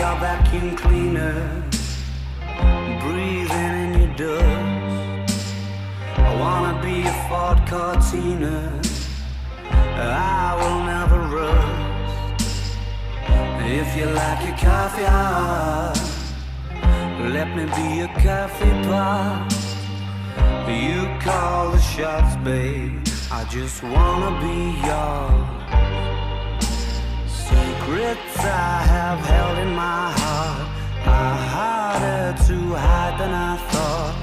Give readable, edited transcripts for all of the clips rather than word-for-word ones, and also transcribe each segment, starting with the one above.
your vacuum cleaner, breathing in your dust. I wanna be a Ford Cortina, I will never rust. If you like your coffee hot, let me be a coffee pot. You call the shots, babe, I just wanna be yours. Secrets I have held in my heart are harder to hide than I thought.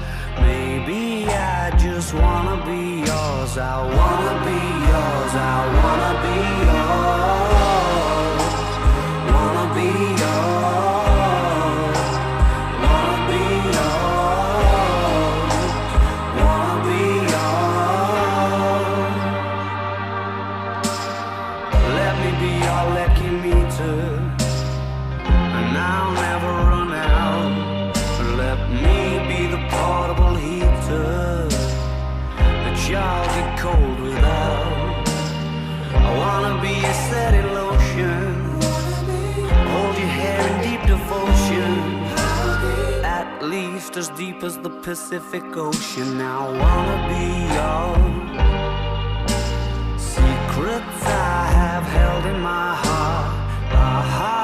Maybe I just wanna be yours. I wanna be yours. I wanna be yours. Wanna be yours. Wanna be yours. Wanna be yours. Let me be your lucky meter, and I'll never run out. Let me be the portable heater that y'all get cold without. I wanna be a setting lotion, hold your hair in deep devotion, at least as deep as the Pacific Ocean. I wanna be yours. Secrets I have held in my heart are hard